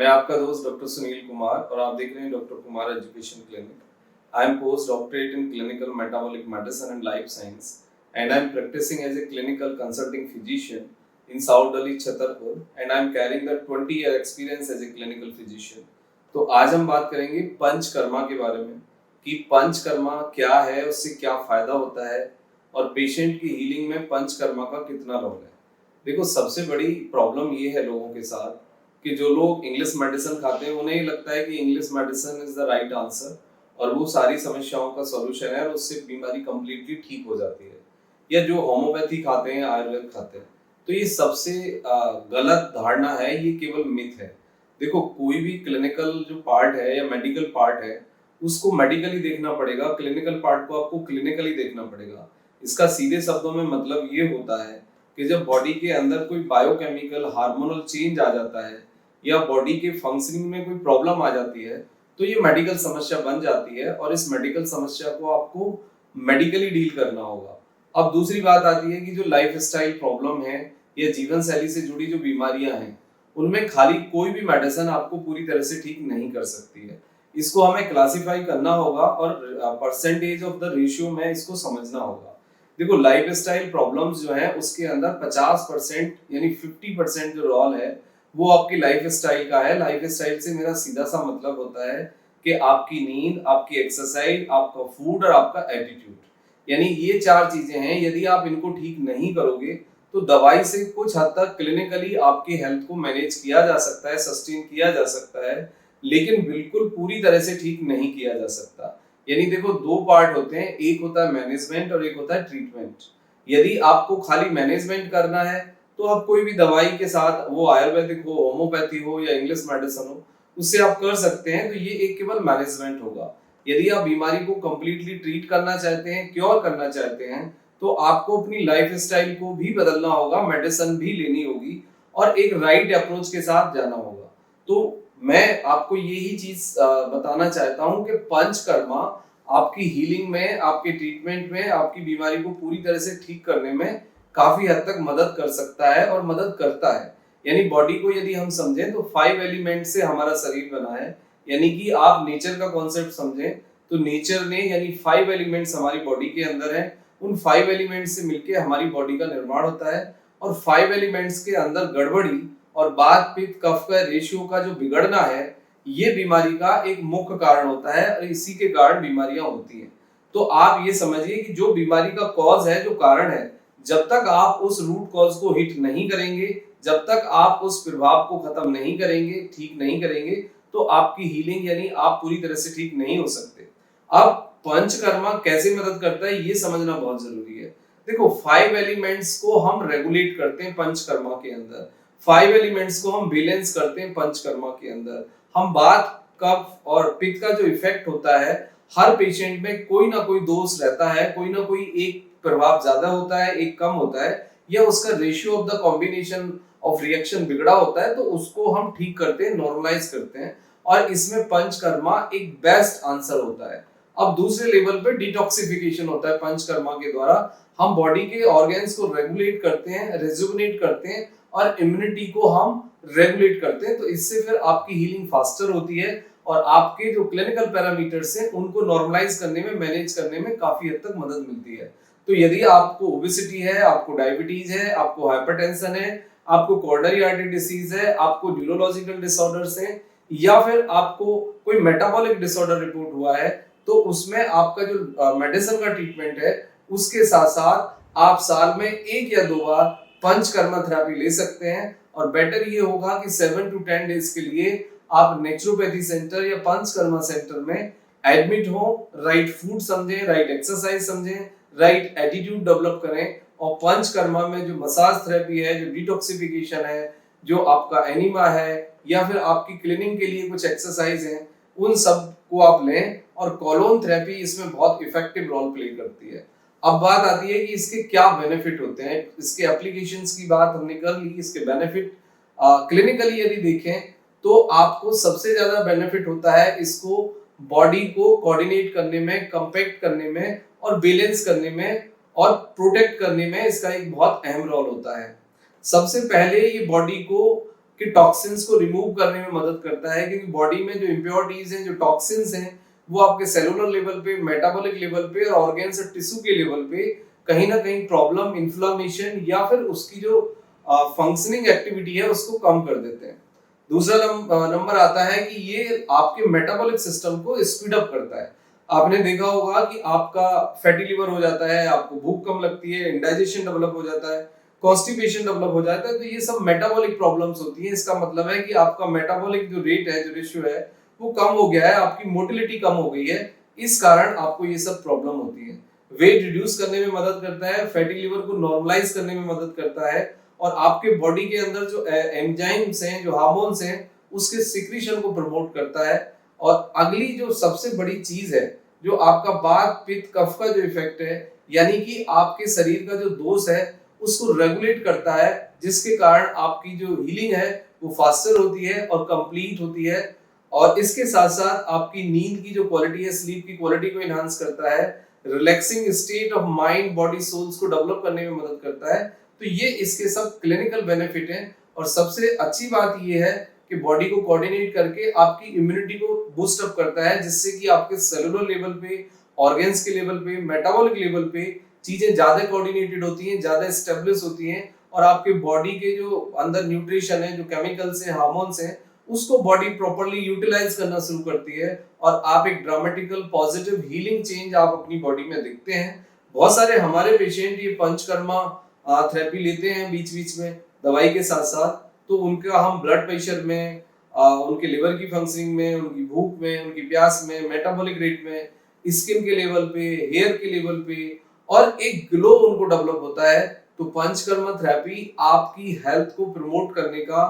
मैं आपका दोस्त डॉक्टर सुनील कुमार और आप देख रहे हैं doctor Kumar education clinic. I am post doctorate in clinical metabolic medicine and life science and I am practicing as a clinical consulting physician in South Delhi Chhatarpur and I am caring the 20 year experience as a clinical physician. तो आज हम बात करेंगे पंचकर्मा के बारे में कि पंचकर्मा क्या है, उससे क्या फायदा होता है और पेशेंट की हीलिंग में पंचकर्मा का कितना रोल है। देखो, सबसे बड़ी प्रॉब्लम ये है लोगों के साथ कि जो लोग इंग्लिश मेडिसिन खाते हैं उन्हें लगता है कि English medicine is the right answer और वो सारी समस्याओं का सॉल्यूशन है और उससे बीमारी कंप्लीटली ठीक हो जाती है। या जो होम्योपैथी खाते हैं, आयुर्वेद खाते हैं, तो ये सबसे गलत धारणा है, ये केवल मिथ है। देखो, कोई भी क्लिनिकल जो पार्ट है या मेडिकल पार्ट है उसको मेडिकली देखना पड़ेगा, क्लिनिकल पार्ट को आपको क्लिनिकली देखना पड़ेगा। इसका सीधे शब्दों में मतलब ये होता है कि जब बॉडी के अंदर कोई बायोकेमिकल हार्मोनल चेंज आ जाता है या बॉडी के फंक्शनिंग में कोई प्रॉब्लम आ जाती है तो ये मेडिकल समस्या बन जाती है और इस मेडिकल समस्या को आपको मेडिकली डील करना होगा। अब दूसरी बात आती है कि जो लाइफ स्टाइल प्रॉब्लम है या जीवन शैली से जुड़ी जो बीमारियां हैं उनमें खाली कोई भी मेडिसिन आपको पूरी तरह से ठीक नहीं कर सकती है। इसको हमें क्लासिफाई करना होगा और परसेंटेज ऑफ द रेशियो में इसको समझना होगा। देखो, लाइफ स्टाइल प्रॉब्लम्स जो है उसके अंदर 50% यानी 50% जो रोल है वो आपकी लाइफ स्टाइल का है। लाइफ स्टाइल से मेरा सीधा सा मतलब होता है कि आपकी नींद, आपकी एक्सरसाइज, आपका फूड और आपका एटीट्यूड, यानी ये चार चीजें हैं। यदि आप इनको ठीक नहीं करोगे तो दवाई से कुछ हद तक क्लिनिकली आपकी हेल्थ को मैनेज किया जा सकता है, सस्टेन किया जा सकता है, लेकिन बिल्कुल पूरी तरह से ठीक नहीं किया जा सकता। यानी देखो, दो पार्ट होते हैं, एक होता है मैनेजमेंट और एक होता है ट्रीटमेंट। यदि आपको खाली मैनेजमेंट करना है तो आप कोई भी दवाई के साथ, वो आयुर्वेदिक हो, होम्योपैथी हो या इंग्लिश मेडिसिन हो, उससे आप कर सकते हैं। तो ये एक केवल मैनेजमेंट होगा। यदि आप बीमारी को कंप्लीटली ट्रीट करना चाहते हैं, क्योर करना चाहते हैं, तो आपको अपनी लाइफ स्टाइल को भी बदलना होगा, मेडिसिन भी लेनी होगी और एक राइट अप्रोच के साथ जाना होगा। तो मैं आपको यही चीज बताना चाहता हूं कि पंचकर्मा आपकी हीलिंग में, आपके ट्रीटमेंट में, आपकी बीमारी को पूरी तरह से ठीक करने में काफी हद तक मदद कर सकता है और मदद करता है। यानी बॉडी को यदि हम समझें तो 5 एलिमेंट से हमारा शरीर बना है। यानी कि आप नेचर का कॉन्सेप्ट समझें तो नेचर ने यानी 5 एलिमेंट्स हमारी बॉडी के अंदर है। उन 5 एलिमेंट्स से मिलकर हमारी बॉडी का निर्माण होता है और 5 एलिमेंट्स के अंदर गड़बड़ी और वात पित्त कफ का रेशियो का जो बिगड़ना है, ये बीमारी का एक मुख्य कारण होता है और इसी के कारण बीमारियां होती हैं। तो आप ये समझिए कि जो बीमारी का कॉज है, जो कारण है, जब तक आप उस रूट कॉज को हिट नहीं करेंगे, जब तक आप उस प्रभाव को खत्म नहीं करेंगे, ठीक नहीं करेंगे, तो आपकी हीलिंग यानी आप पूरी तरह से ठीक नहीं हो सकते। अब पंचकर्मा कैसे मदद करता है ये समझना बहुत जरूरी है। देखो, 5 एलिमेंट्स को हम रेगुलेट करते हैं पंचकर्मा के अंदर, 5 एलिमेंट्स को हम बैलेंस करते हैं पंचकर्मा के अंदर। हम बात कफ और पित्त का जो इफेक्ट होता है, हर पेशेंट में कोई ना कोई दोष रहता है, कोई ना कोई एक प्रभाव ज्यादा होता है, एक कम होता है, या उसका ratio of the combination of reaction बिगड़ा होता है, तो उसको हम ठीक करते हैं, नॉर्मलाइज करते हैं और इसमें पंचकर्मा एक बेस्ट आंसर होता है। अब दूसरे लेवल पे डिटॉक्सिफिकेशन होता है पंचकर्मा के द्वारा। हम बॉडी के ऑर्गन्स को रेगुलेट करते हैं, रिजुविनेट करते हैं और इम्यूनिटी को हम रेगुलेट करते हैं। तो इससे फिर आपकी हीलिंग फास्टर होती है और आपके जो क्लिनिकल पैरामीटर्स हैं उनको नॉर्मलाइज करने में, मैनेज करने में काफी हद तक मदद मिलती है। तो यदि आपको ओबेसिटी है, आपको डायबिटीज है, आपको हाइपरटेंशन है, आपको कोरोनरी आर्टरी डिसीज है, आपको न्यूरोलॉजिकल डिसऑर्डर्स हैं या फिर आपको कोई मेटाबॉलिक डिसऑर्डर रिपोर्ट हुआ है, तो उसमें आपका जो मेडिसिन का ट्रीटमेंट है उसके साथ साथ आप साल में 1 या 2 बार पंचकर्मा थेरेपी ले सकते हैं। और बेटर ये होगा कि 7 to 10 डेज के लिए आप नेचुरोपैथी सेंटर या पंचकर्मा सेंटर में एडमिट हो, राइट फूड समझें, राइट एक्सरसाइज समझें, राइट एटीट्यूड डेवलप करें और पंचकर्मा में जो मसाज थेरेपी है, जो डिटॉक्सिफिकेशन है, जो आपका एनिमा है या फिर आपकी क्लीनिंग के लिए कुछ एक्सरसाइज हैं, उन सब को आप लें और कोलोन थेरेपी इसमें बहुत इफेक्टिव रोल प्ले करती है। अब बात आती है कि इसके क्या बेनिफिट होते हैं। इसके एप्लीकेशंस की बात हमने कर ली, इसके बेनिफिट क्लिनिकली यदि देखें तो आपको सबसे ज्यादा बेनिफिट होता है इसको बॉडी को कोऑर्डिनेट करने में, कंपैक्ट करने में और बैलेंस करने में और प्रोटेक्ट करने में इसका एक बहुत अहम रोल होता है। सबसे पहले ये बॉडी को कि टॉक्सिन्स को रिमूव करने में मदद करता है, क्योंकि बॉडी में जो इम्प्योरिटीज हैं, जो टॉक्सिन्स हैं, वो आपके सेलुलर लेवल पे, मेटाबॉलिक लेवल पे और ऑर्गेन्स और टिश्यू के लेवल पे कहीं ना कहीं प्रॉब्लम, इन्फ्लामेशन या फिर उसकी जो फंक्शनिंग एक्टिविटी है उसको कम कर देते हैं। दूसरा नंबर आता है कि ये आपके मेटाबॉलिक सिस्टम को स्पीड अप करता है। आपने देखा होगा कि आपका फैटी लिवर हो जाता है, आपको भूख कम लगती है, इंडाइजेशन डेवलप हो जाता है, कॉन्स्टिपेशन डेवलप हो जाता है, तो ये सब मेटाबॉलिक प्रॉब्लम्स होती हैं। इसका मतलब है कि आपका मेटाबॉलिक जो रेट है, जो रेशियो है, वो कम हो गया है, आपकी मोटिलिटी कम हो गई है, इस कारण आपको ये सब प्रॉब्लम होती है। वेट रिड्यूस करने में मदद करता है, फैटी लिवर को नॉर्मलाइज करने में मदद करता है और आपके बॉडी के अंदर जो एंजाइम्स हैं, जो हार्मोन्स हैं, उसके सिक्रीशन को प्रमोट करता है। और अगली जो सबसे बड़ी चीज है, जो आपका वात पित्त कफ का जो इफेक्ट है, यानी कि आपके शरीर का जो दोष है उसको रेगुलेट करता है, जिसके कारण आपकी जो हीलिंग है वो फास्टर होती है और कंप्लीट होती है। और इसके साथ साथ आपकी नींद की जो क्वालिटी है, स्लीप की क्वालिटी को एनहांस करता है, relaxing state of mind body souls को डेवलप करने में मदद करता है। तो ये इसके सब क्लिनिकल बेनिफिट हैं। और सबसे अच्छी बात ये है कि बॉडी को कोऑर्डिनेट करके आपकी इम्यूनिटी को बूस्ट अप करता है, जिससे कि आपके सेलुलर लेवल पे, ऑर्गेन्स के लेवल पे, मेटाबॉलिक लेवल पे चीजें ज्यादा कोऑर्डिनेटेड होती हैं, ज्यादा एस्टेब्लिश होती हैं और आपके बॉडी के जो अंदर न्यूट्रिशन है, जो केमिकल्स हैं, हार्मोन्स हैं, उसको बॉडी प्रॉपर्ली यूटिलाइज करना शुरू करती है और आप एक ड्रामेटिकल पॉजिटिव हीलिंग चेंज आप अपनी बॉडी में देखते हैं। बहुत सारे हमारे पेशेंट ये पंचकर्मा थेरेपी लेते हैं बीच बीच में दवाई के साथ साथ, तो उनका हम ब्लड प्रेशर में, उनके लिवर की फंक्शनिंग में, उनकी भूख में, उनकी प्यास में, मेटाबॉलिक रेट में, स्किन के लेवल पे, हेयर के लेवल पे और एक ग्लो उनको डेवलप होता है। तो पंचकर्मा थेरेपी आपकी हेल्थ को प्रमोट करने का,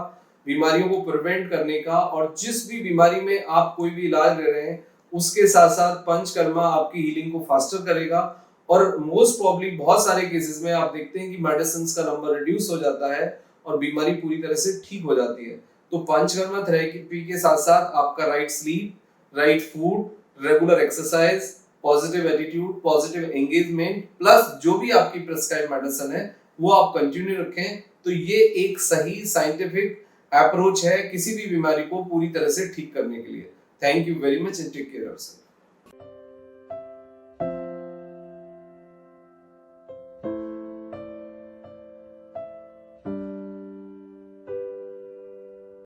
बीमारियों को प्रिवेंट करने का, और जिस भी बीमारी में आप कोई भी इलाज ले रहे हैं उसके साथ साथ पंचकर्मा आपकी हीलिंग को फास्टर करेगा। और मोस्ट प्रॉब्ली बहुत सारे केसेस में आप देखते हैं कि मेडिसिन का नंबर रिड्यूस हो जाता है और बीमारी पूरी तरह से ठीक हो जाती है। तो पंचकर्मा थेरेपी के साथ साथ आपका right sleep, right food, regular exercise, positive attitude, positive engagement plus जो भी आपकी प्रिस्क्राइब मेडिसिन है वो आप कंटिन्यू रखें। तो ये एक सही साइंटिफिक अप्रोच है किसी भी बीमारी को पूरी तरह से ठीक करने के लिए। Thank you very much and take care of yourself.